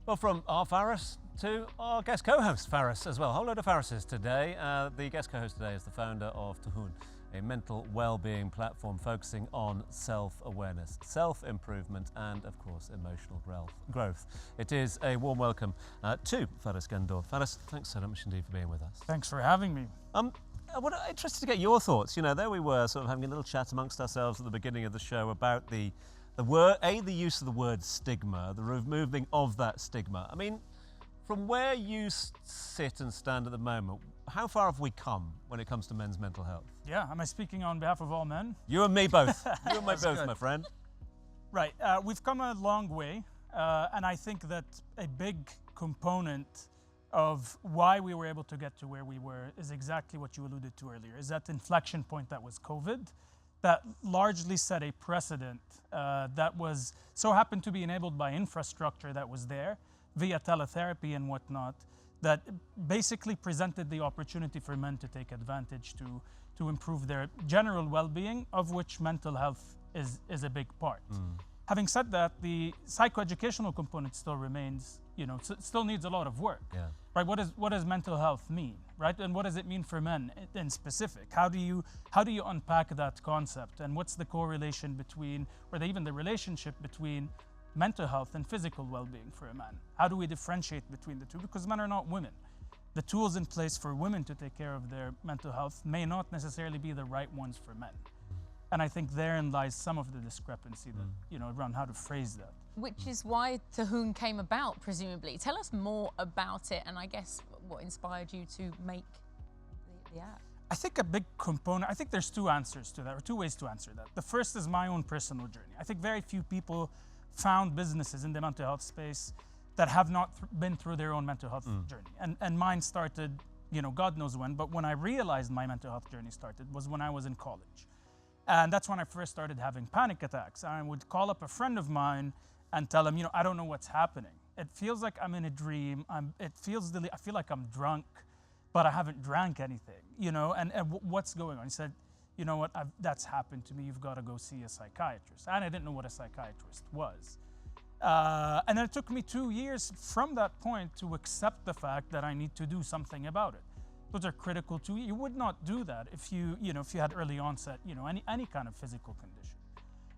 Well, from our Faris to our guest co-host Faris as well. A whole load of Farises today. The guest co-host today is the founder of Tuhoon, a mental well-being platform focusing on self-awareness, self-improvement, and of course emotional growth. It is a warm welcome to Faris Ghandour. Faris, thanks so much indeed for being with us. Thanks for having me. I'm interested to get your thoughts. You know, there we were sort of having a little chat amongst ourselves at the beginning of the show about the use of the word stigma, the removing of that stigma. I mean, from where you sit and stand at the moment, how far have we come when it comes to men's mental health? Yeah, am I speaking on behalf of all men? You and me both. You and me both, good. my friend. Right, we've come a long way, and I think that a big component of why we were able to get to where we were is exactly what you alluded to earlier, is that inflection point that was COVID, that largely set a precedent that was so happened to be enabled by infrastructure that was there via teletherapy and whatnot, that basically presented the opportunity for men to take advantage to improve their general well-being, of which mental health is a big part. Having said that, the psychoeducational component still remains, still needs a lot of work. Yeah. Right? What does mental health mean, right? And what does it mean for men in specific? How do you unpack that concept? And what's the correlation between, or even the relationship between mental health and physical well-being for a man? How do we differentiate between the two? Because men are not women. The tools in place for women to take care of their mental health may not necessarily be the right ones for men. And I think therein lies some of the discrepancy that, around how to phrase that. Which is why Tuhoon came about, presumably. Tell us more about it, and I guess what inspired you to make the app. I think a big component, I think there's two answers to that, or two ways to answer that. The first is my own personal journey. I think very few people found businesses in the mental health space that have not been through their own mental health journey. And mine started, God knows when, but when I realized my mental health journey started was when I was in college. And that's when I first started having panic attacks. I would call up a friend of mine and tell him, I don't know what's happening. It feels like I'm in a dream. I feel like I'm drunk, but I haven't drank anything, and what's going on? He said, you know what, that's happened to me. You've got to go see a psychiatrist. And I didn't know what a psychiatrist was. And then it took me 2 years from that point to accept the fact that I need to do something about it. Those are critical too. You would not do that if you had early onset, any kind of physical condition.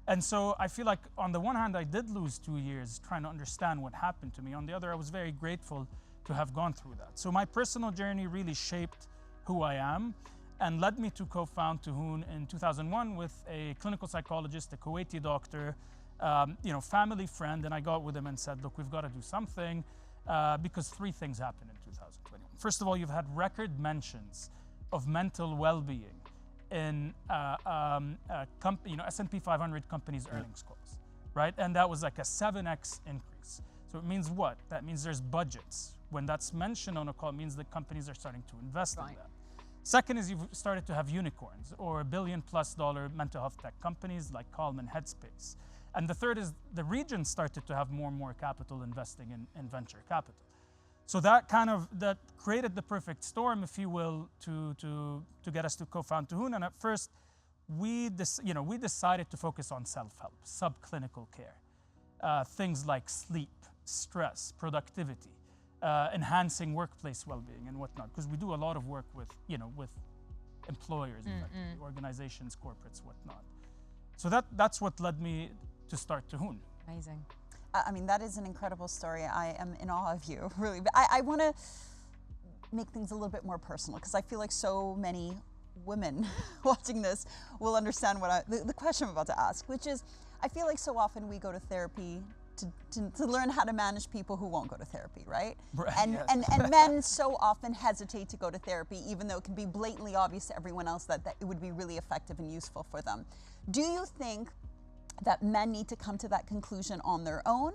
And so I feel like on the one hand, I did lose 2 years trying to understand what happened to me. On the other, I was very grateful to have gone through that. So my personal journey really shaped who I am and led me to co-found Tuhoon in 2001 with a clinical psychologist, a Kuwaiti doctor, family friend. And I got with him and said, look, we've got to do something because three things happened in 2021. First of all, you've had record mentions of mental well-being in S&P 500 companies' earnings calls, right? And that was like a 7x increase. So it means what? That means there's budgets. When that's mentioned on a call, it means that companies are starting to invest in that. Second is you've started to have unicorns or $1 billion+ mental health tech companies like Calm and Headspace. And the third is the region started to have more and more capital investing in venture capital. So that that created the perfect storm, if you will, to get us to co-found Tuhoon. And at first, we decided to focus on self-help, subclinical care, things like sleep, stress, productivity, enhancing workplace well-being and whatnot. Because we do a lot of work with employers, organizations, corporates, whatnot. So that's what led me to start Tuhoon. Amazing. I mean, that is an incredible story. I am in awe of you, really. But I want to make things a little bit more personal because I feel like so many women watching this will understand the question I'm about to ask, which is, I feel like so often we go to therapy to learn how to manage people who won't go to therapy, right? Right, and, yes. and men so often hesitate to go to therapy, even though it can be blatantly obvious to everyone else that it would be really effective and useful for them. Do you think that men need to come to that conclusion on their own?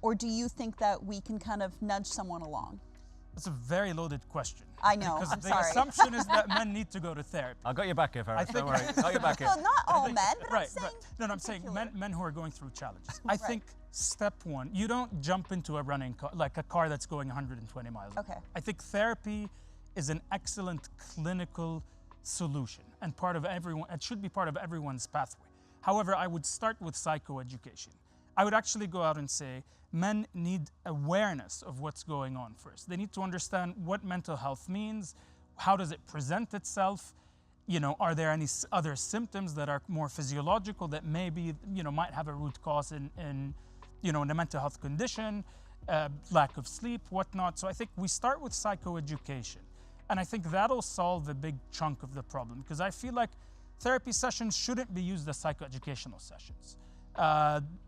Or do you think that we can kind of nudge someone along? That's a very loaded question. I know, because I'm the sorry. assumption is that men need to go to therapy. I got your back here, Faris. Don't worry. Got your back here. Well, not all men, but Right, I'm saying right. No, I'm saying men who are going through challenges. I Right. think step one, you don't jump into a running car, like a car that's going 120 miles an hour. Okay. I think therapy is an excellent clinical solution and it should be part of everyone's pathway. However, I would start with psychoeducation. I would actually go out and say men need awareness of what's going on first. They need to understand what mental health means, how does it present itself, are there any other symptoms that are more physiological that maybe, might have a root cause in a mental health condition, lack of sleep, whatnot. So I think we start with psychoeducation. And I think that'll solve a big chunk of the problem, because I feel like therapy sessions shouldn't be used as psychoeducational sessions.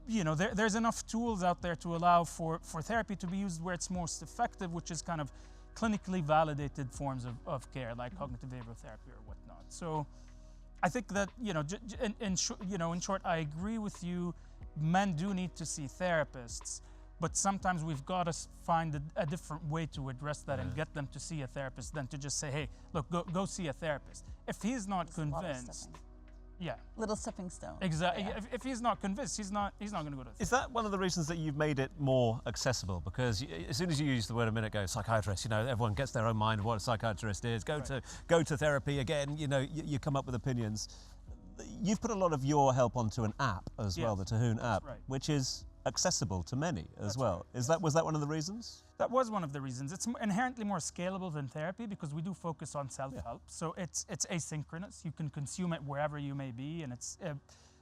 There's enough tools out there to allow for therapy to be used where it's most effective, which is kind of clinically validated forms of care, like cognitive behavioral therapy or whatnot. So I think that, in short, I agree with you. Men do need to see therapists, but sometimes we've got to find a different way to address that and get them to see a therapist than to just say, hey, look, go see a therapist. If he's not convinced, little stepping stone. Exactly. Yeah. If he's not convinced, he's not going to go to therapy. Is that one of the reasons that you've made it more accessible? Because as soon as you use the word a minute ago, psychiatrist, everyone gets their own mind of what a psychiatrist is. Go to therapy again. You come up with opinions. You've put a lot of your help onto an app as well, the Tuhoon app, which is accessible to many as well. Was that one of the reasons? That was one of the reasons. It's inherently more scalable than therapy because we do focus on self-help. So it's asynchronous. You can consume it wherever you may be, and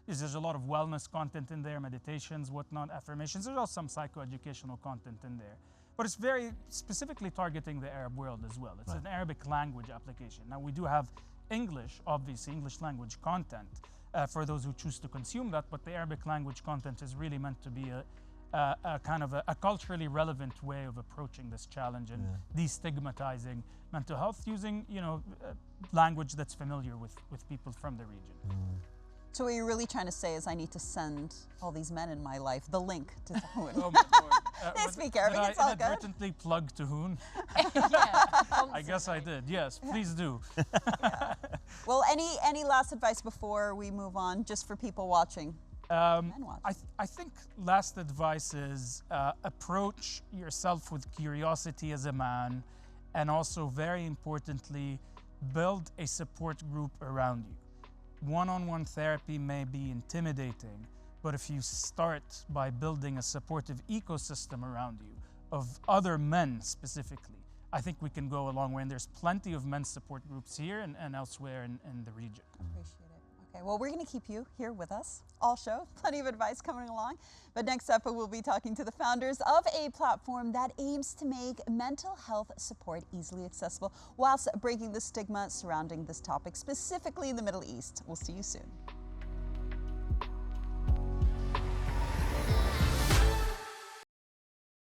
there's a lot of wellness content in there, meditations, whatnot, affirmations. There's also some psychoeducational content in there. But it's very specifically targeting the Arab world as well. It's an Arabic language application. Now we do have English, obviously, English language content for those who choose to consume that, but the Arabic language content is really meant to be a kind of a culturally relevant way of approaching this challenge and destigmatizing mental health using, language that's familiar with people from the region. So what you're really trying to say is I need to send all these men in my life the link to Tuhoon. Oh my Lord. They speak Arabic, it's Did I all good. inadvertently plug Tuhoon? I guess I did. Yes, please do. Well, any last advice before we move on, just for people watching? Men watching. I think last advice is approach yourself with curiosity as a man, and also very importantly, build a support group around you. One-on-one therapy may be intimidating, but if you start by building a supportive ecosystem around you of other men specifically, I think we can go a long way, and there's plenty of men's support groups here and elsewhere in the region. Appreciate it. Okay, well, we're going to keep you here with us all show. Plenty of advice coming along. But next up, we'll be talking to the founders of a platform that aims to make mental health support easily accessible whilst breaking the stigma surrounding this topic, specifically in the Middle East. We'll see you soon.